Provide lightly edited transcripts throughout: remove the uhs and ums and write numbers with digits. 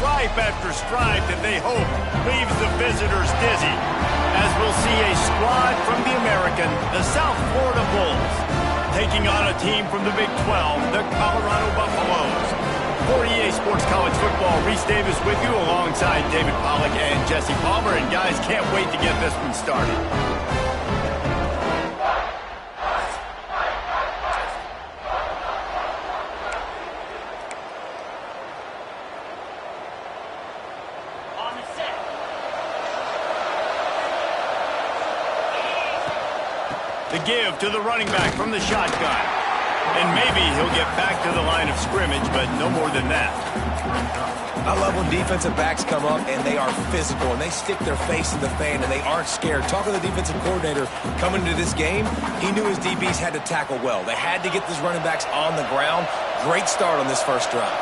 stripe after stripe that they hope leaves the visitors dizzy. As we'll see a squad from the American, the South Florida Bulls, taking on a team from the Big 12, the Colorado Buffaloes. For EA Sports College Football, Reese Davis with you alongside David Pollack and Jesse Palmer. And guys, can't wait to get this one started. The give to the running back from the shotgun. And maybe he'll get back to the line of scrimmage, but no more than that. I love when defensive backs come up and they are physical and they stick their face in the fan and they aren't scared. Talking to the defensive coordinator coming into this game, he knew his DBs had to tackle well. They had to get these running backs on the ground. Great start on this first drive.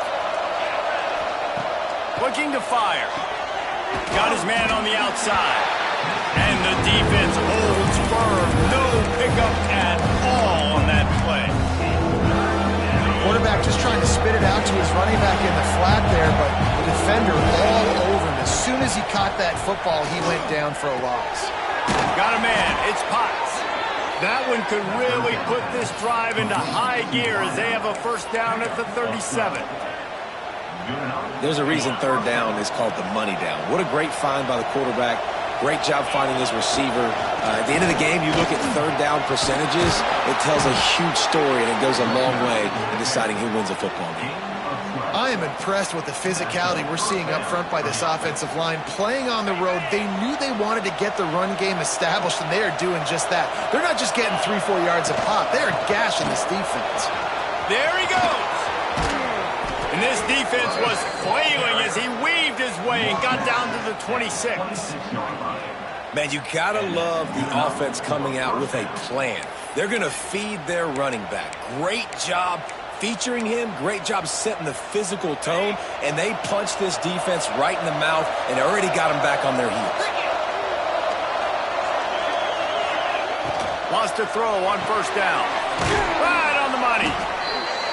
Looking to fire. Got his man on the outside. And the defense holds firm. No pickup at all on that play. Quarterback just trying to spit it out to his running back in the flat there, but the defender all over him. As soon as he caught that football, he went down for a loss. Got a man. It's Potts. That one could really put this drive into high gear as they have a first down at the 37. There's a reason third down is called the money down. What a great find by the quarterback. Great job finding his receiver. At the end of the game, you look at third down percentages. It tells a huge story, and it goes a long way in deciding who wins a football game. I am impressed with the physicality we're seeing up front by this offensive line. Playing on the road, they knew they wanted to get the run game established, and they are doing just that. They're not just getting 3-4 yards a pop. They are gashing this defense. There he goes. And this defense was flailing as he weaved his way and got down to the 26. Man, you gotta love the offense coming out with a plan. They're gonna feed their running back. Great job featuring him. Great job setting the physical tone. And they punched this defense right in the mouth and already got them back on their heels. Lost a throw on first down. Right on the money.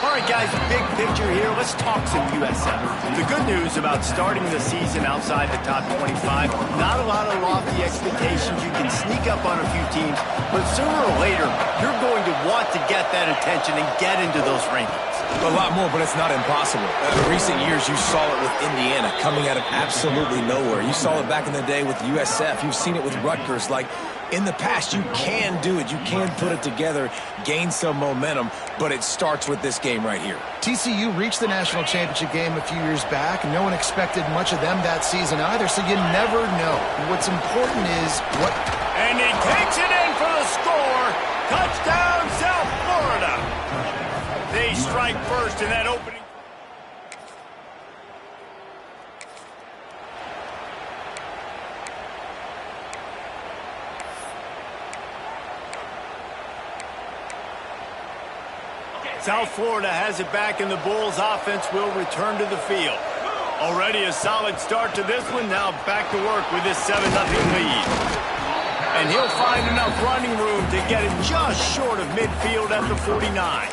All right, guys, big picture here. Let's talk some USF. The good news about starting the season outside the top 25, not a lot of lofty expectations. You can sneak up on a few teams, but sooner or later, you're going to want to get that attention and get into those rankings. A lot more, but it's not impossible. In recent years, you saw it with Indiana coming out of absolutely nowhere. You saw it back in the day with USF. You've seen it with Rutgers. Like, in the past, you can do it. You can put it together, gain some momentum, but it starts with this game right here. TCU reached the national championship game a few years back. No one expected much of them that season either, so you never know. What's important is what... And he takes it in for the score. Touchdown, South Florida. They strike first in that opening. South Florida has it back, and the Bulls offense will return to the field. Already a solid start to this one. Now back to work with this 7-0 lead. And he'll find enough running room to get it just short of midfield at the 49.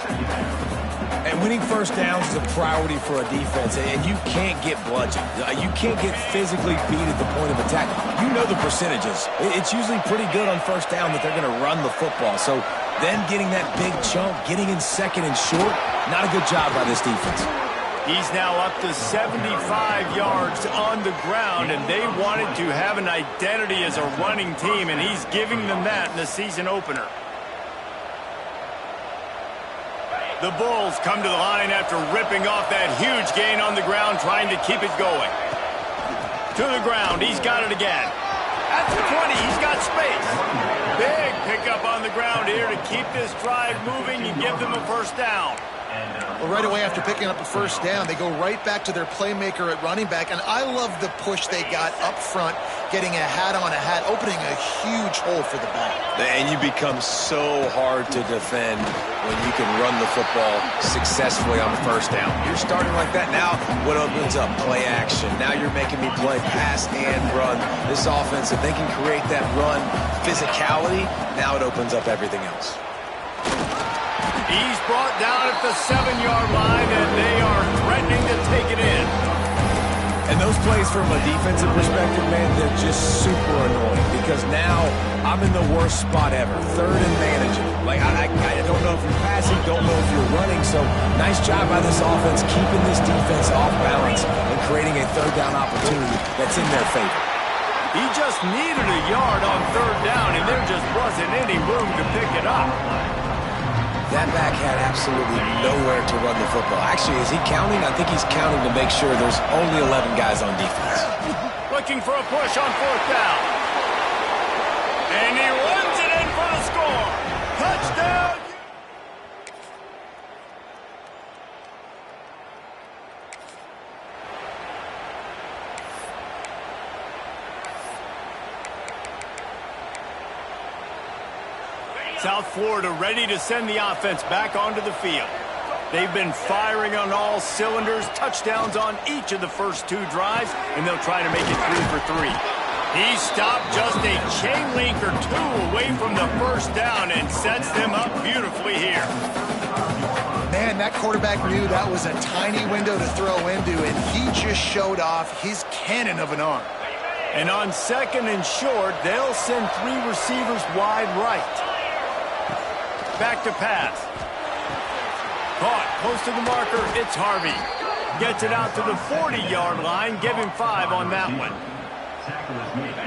And winning first downs is a priority for a defense, and you can't get bludgeoned. You can't get physically beat at the point of attack. You know the percentages. It's usually pretty good on first down that they're going to run the football. So then getting that big chunk, getting in second and short, not a good job by this defense. He's now up to 75 yards on the ground, and they wanted to have an identity as a running team, and he's giving them that in the season opener. The Bulls come to the line after ripping off that huge gain on the ground, trying to keep it going. To the ground, he's got it again. At the 20, he's got space. Big pickup on the ground here to keep this drive moving and give them a first down. Well, right away after picking up a first down, they go right back to their playmaker at running back, and I love the push they got up front, getting a hat on a hat, opening a huge hole for the back. And you become so hard to defend when you can run the football successfully on the first down. You're starting like that. Now what opens up? Play action. Now you're making me play pass and run. This offense, if they can create that run physicality, now it opens up everything else. He's brought down at the 7-yard line, and they are threatening to take it in. And those plays from a defensive perspective, man, they're just super annoying because now I'm in the worst spot ever, third and manageable. Like, I don't know if you're passing, don't know if you're running, so nice job by this offense keeping this defense off balance and creating a third down opportunity that's in their favor. He just needed a yard on third down, and there just wasn't any room to pick it up. That back had absolutely nowhere to run the football. Actually, is he counting? I think he's counting to make sure there's only 11 guys on defense. Looking for a push on fourth down. And he runs it in for the score. Touchdown! South Florida ready to send the offense back onto the field. They've been firing on all cylinders, touchdowns on each of the first two drives, and they'll try to make it 3 for 3. He stopped just a chain link or two away from the first down and sets them up beautifully here. Man, that quarterback knew that was a tiny window to throw into, and he just showed off his cannon of an arm. And on second and short, they'll send 3 receivers wide right. Back to pass. Caught close to the marker. It's Harvey. Gets it out to the 40-yard line. Give him 5 on that one.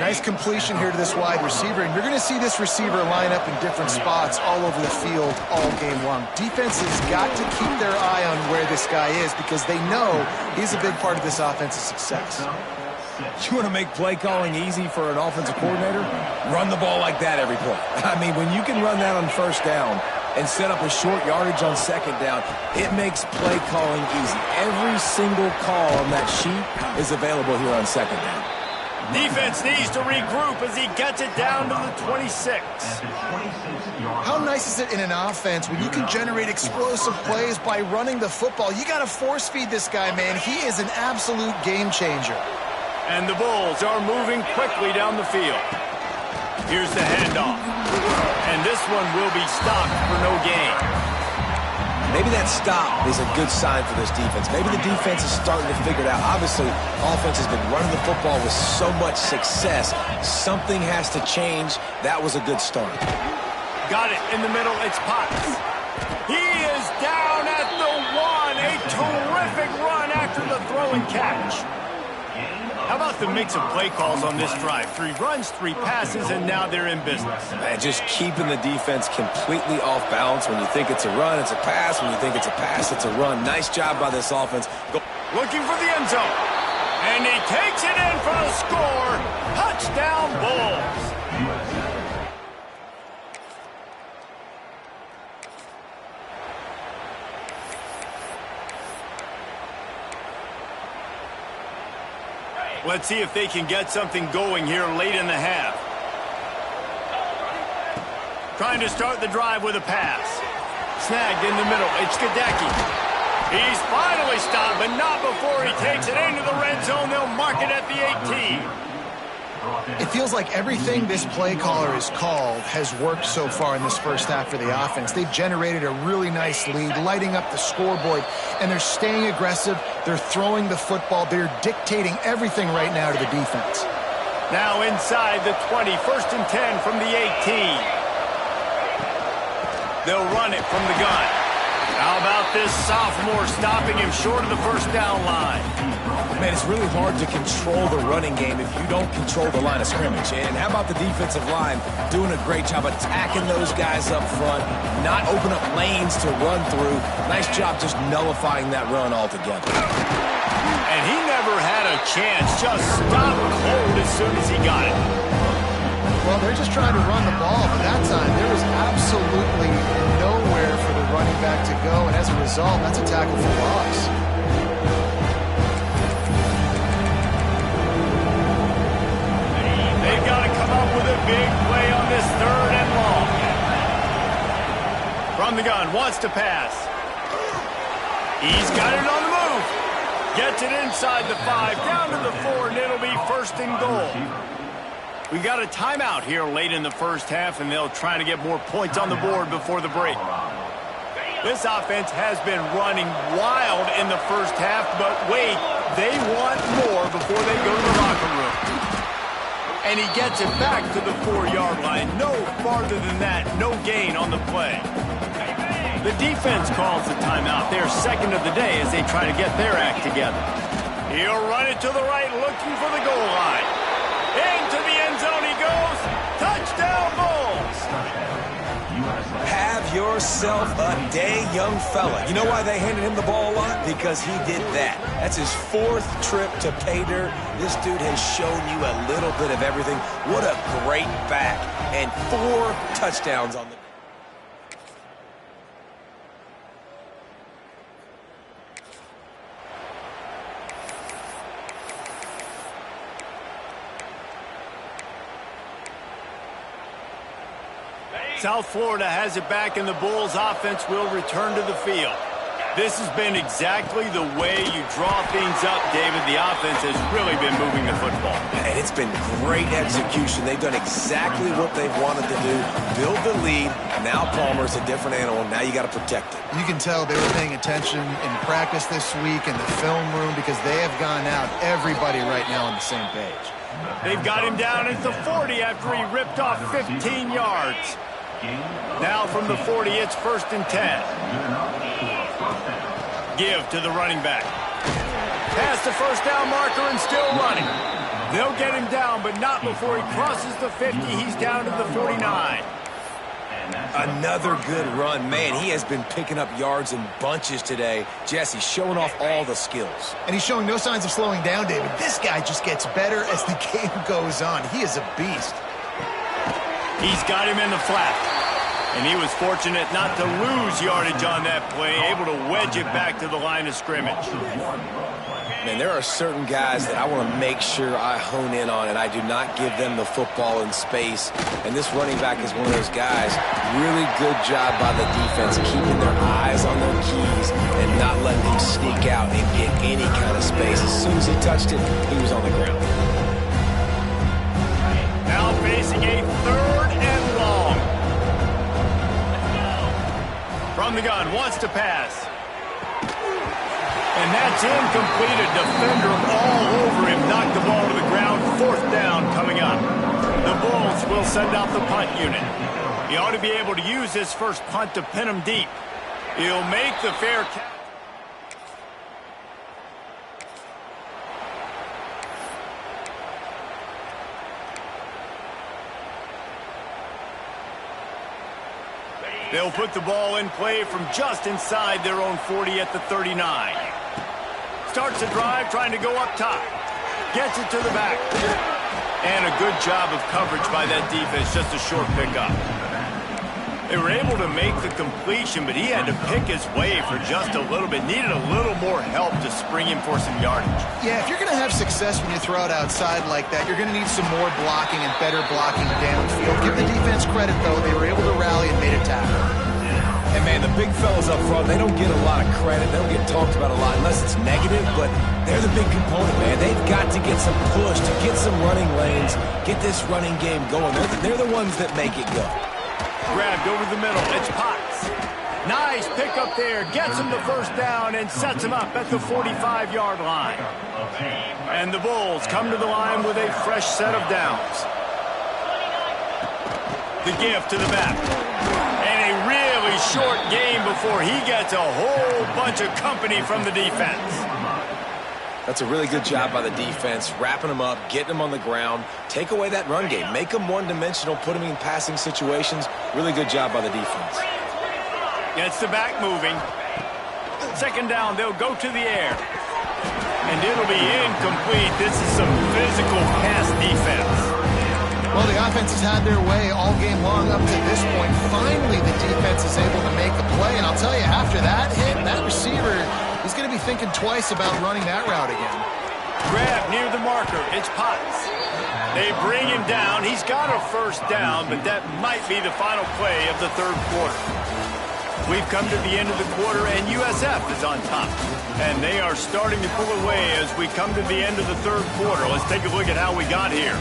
Nice completion here to this wide receiver, and you're going to see this receiver line up in different spots all over the field all game long. Defense has got to keep their eye on where this guy is because they know he's a big part of this offense's success. You want to make play calling easy for an offensive coordinator? Run the ball like that every play. I mean, when you can run that on first down and set up a short yardage on second down, it makes play calling easy. Every single call on that sheet is available here on second down. Defense needs to regroup as he gets it down to the 26. How nice is it in an offense when you can generate explosive plays by running the football? You got to force feed this guy, man. He is an absolute game changer. And the Bulls are moving quickly down the field. Here's the handoff. And this one will be stopped for no gain. Maybe that stop is a good sign for this defense. Maybe the defense is starting to figure it out. Obviously, offense has been running the football with so much success. Something has to change. That was a good start. Got it in the middle. It's Potts. He is down at the 1. A terrific run after the throw and catch. How about the mix of play calls on this drive? 3 runs, 3 passes, and now they're in business. Man, just keeping the defense completely off balance. When you think it's a run, it's a pass. When you think it's a pass, it's a run. Nice job by this offense. Looking for the end zone. And he takes it in for the score. Touchdown, Bulls. Let's see if they can get something going here late in the half. Trying to start the drive with a pass. Snagged in the middle. It's Gadecki. He's finally stopped, but not before he takes it into the red zone. They'll mark it at the 18. It feels like everything this play caller has called has worked so far in this first half for the offense. They've generated a really nice lead, lighting up the scoreboard, and they're staying aggressive. They're throwing the football. They're dictating everything right now to the defense. Now inside the 20, 1st and 10 from the 18. They'll run it from the gun. How about this sophomore stopping him short of the first down line? Man, it's really hard to control the running game if you don't control the line of scrimmage. And how about the defensive line doing a great job attacking those guys up front, not open up lanes to run through. Nice job just nullifying that run altogether. And he never had a chance, just stopped cold as soon as he got it. Well, they're just trying to run the ball, but that time there was absolutely nowhere for the running back to go, and as a result, that's a tackle for loss. They've got to come up with a big play on this 3rd and long. From the gun, wants to pass. He's got it on the move. Gets it inside the 5, down to the 4, and it'll be 1st and goal. We got a timeout here late in the first half, and they'll try to get more points on the board before the break. This offense has been running wild in the first half, but wait, They want more before they go to the locker room. And he gets it back to the 4-yard line. No farther than that, no gain on the play. The defense calls the timeout. They're second of the day as they try to get their act together. He'll run it to the right, looking for the goal line. Into the end zone he goes. Touchdown, Bulls! Have yourself a day, young fella. You know why they handed him the ball a lot? Because he did that. That's his 4th trip to pay dirt. This dude has shown you a little bit of everything. What a great back. And 4 touchdowns on the... South Florida has it back, and the Bulls offense will return to the field. This has been exactly the way you draw things up, David. The offense has really been moving the football. And it's been great execution. They've done exactly what they've wanted to do. Build the lead. Now Palmer's a different animal. Now you got to protect it. You can tell they were paying attention in practice this week in the film room because they have gone out, everybody right now on the same page. They've got him down at the 40 after he ripped off 15 yards. Now from the 40, it's 1st and 10. Give to the running back. Past the first down marker and still running. They'll get him down, but not before he crosses the 50. He's down to the 49. Another good run. Man, he has been picking up yards in bunches today. Jesse showing off all the skills. And he's showing no signs of slowing down, David. This guy just gets better as the game goes on. He is a beast. He's got him in the flat. And he was fortunate not to lose yardage on that play, able to wedge it back to the line of scrimmage. Man, there are certain guys that I want to make sure I hone in on, and I do not give them the football in space. And this running back is one of those guys. Really good job by the defense keeping their eyes on their keys and not letting him sneak out and get any kind of space. As soon as he touched it, he was on the ground. Now facing a 3rd and long. From the gun, wants to pass. And that's incomplete. A defender all over him. Knocked the ball to the ground. 4th down coming up. The Bulls will send out the punt unit. He ought to be able to use this first punt to pin him deep. He'll make the fair catch. They'll put the ball in play from just inside their own 40 at the 39. Starts the drive trying to go up top. Gets it to the back. And a good job of coverage by that defense. Just a short pickup. They were able to make the completion, but he had to pick his way for just a little bit. Needed a little more help to spring him for some yardage. Yeah, if you're going to have success when you throw it outside like that, you're going to need some more blocking and better blocking downfield. Give the defense credit, though. They were able to rally and made a tackle. And, man, the big fellas up front, they don't get a lot of credit. They don't get talked about a lot unless it's negative, but they're the big component, man. They've got to get some push, to get some running lanes, get this running game going. They're the ones that make it go. Grabbed over the middle. It's Potts. Nice pickup there. Gets him the first down and sets him up at the 45-yard line. And the Bulls come to the line with a fresh set of downs. The give to the back. And a really short game before he gets a whole bunch of company from the defense. That's a really good job by the defense, wrapping them up, getting them on the ground, take away that run game, make them one-dimensional, put them in passing situations. Really good job by the defense. Gets the back moving. 2nd down, they'll go to the air. And it'll be incomplete. This is some physical pass defense. Well, the offense has had their way all game long up to this point. Finally, the defense is able to make a play. And I'll tell you, after that hit, that receiver, he's going to be thinking twice about running that route again. Grab near the marker. It's Potts. They bring him down. He's got a first down, but that might be the final play of the 3rd quarter. We've come to the end of the quarter, and USF is on top. And they are starting to pull away as we come to the end of the 3rd quarter. Let's take a look at how we got here.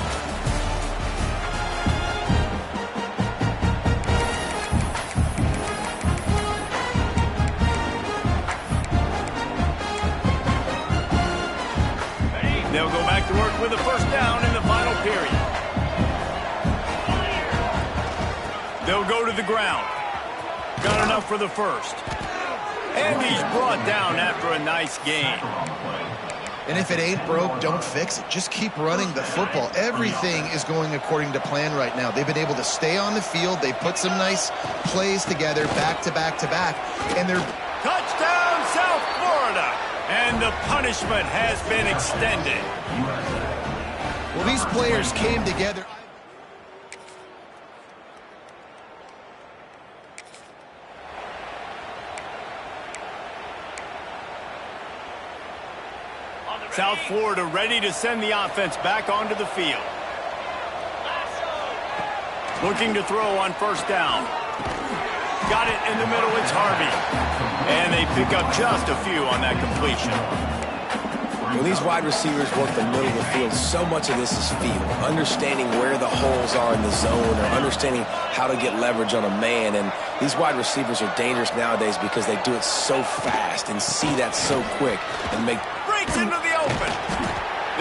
They'll go back to work with a first down in the final period. They'll go to the ground. Got enough for the first. And he's brought down after a nice gain. And if it ain't broke, don't fix it. Just keep running the football. Everything is going according to plan right now. They've been able to stay on the field. They put some nice plays together back to back to back. And they're... Touchdown, South Florida! And the punishment has been extended. Well, these players came together. South Florida ready to send the offense back onto the field. Looking to throw on first down. Got it in the middle, it's Harvey. And they pick up just a few on that completion. When these wide receivers work the middle of the field, so much of this is feel. Understanding where the holes are in the zone or understanding how to get leverage on a man. And these wide receivers are dangerous nowadays because they do it so fast and see that so quick and make... Breaks into the open.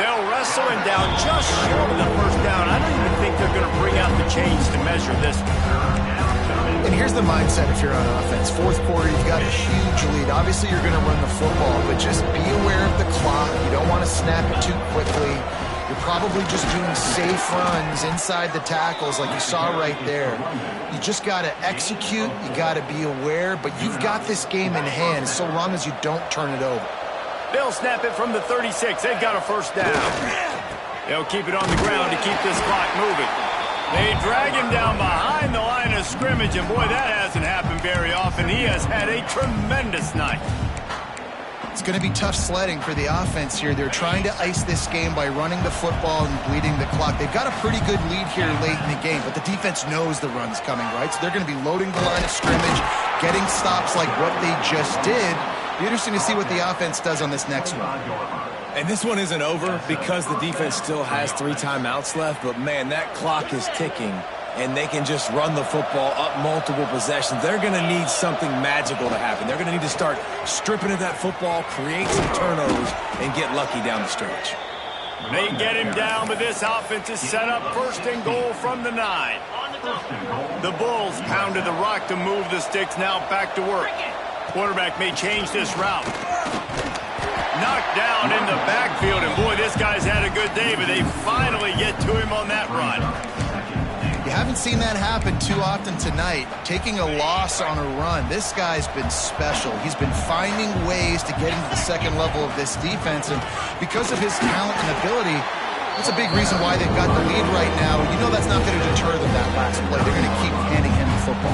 They'll wrestle him down just short of the first down. I don't even think they're going to bring out the chains to measure this one. And here's the mindset if you're on offense. Fourth quarter, you've got a huge lead. Obviously, you're going to run the football, but just be aware of the clock. You don't want to snap it too quickly. You're probably just doing safe runs inside the tackles like you saw right there. You just got to execute. You got to be aware, but you've got this game in hand so long as you don't turn it over. They'll snap it from the 36. They've got a first down. They'll keep it on the ground to keep this clock moving. They drag him down behind the line of scrimmage, and boy, that hasn't happened very often. He has had a tremendous night. It's going to be tough sledding for the offense here. They're trying to ice this game by running the football and bleeding the clock. They've got a pretty good lead here late in the game, but the defense knows the run's coming, right? So they're going to be loading the line of scrimmage, getting stops like what they just did. Be interesting to see what the offense does on this next one. And this one isn't over because the defense still has 3 timeouts left, but man, that clock is ticking, and they can just run the football up multiple possessions. They're going to need something magical to happen. They're going to need to start stripping at that football, create some turnovers, and get lucky down the stretch. They get him down, but this offense is set up first and goal from the 9. The Bulls pounded the rock to move the sticks, now back to work. Quarterback may change this route. Knocked down in the backfield, and boy, this guy's had a good day, but they finally get to him on that run. You haven't seen that happen too often tonight, taking a loss on a run. This guy's been special. He's been finding ways to get into the second level of this defense, and because of his talent and ability, that's a big reason why they've got the lead right now. You know that's not going to deter them that last play. They're going to keep handing him the football.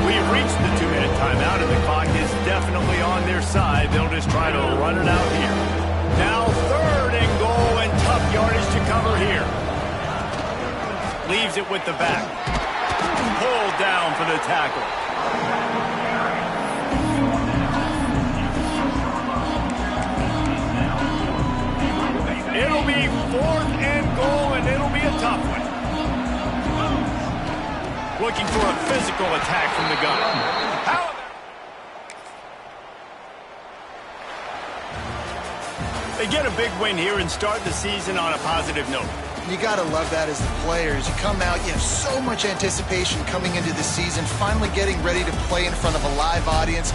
We've reached the 2-minute timeout, and the clock is definitely on their side. They'll just try to run it out here. Now 3rd and goal, and tough yardage to cover here. Leaves it with the back. Pulled down for the tackle. It'll be 4th and goal, and it'll be a tough one. Looking for a physical attack from the gun. They get a big win here and start the season on a positive note. You got to love that as the players. You come out, you have so much anticipation coming into the season, finally getting ready to play in front of a live audience.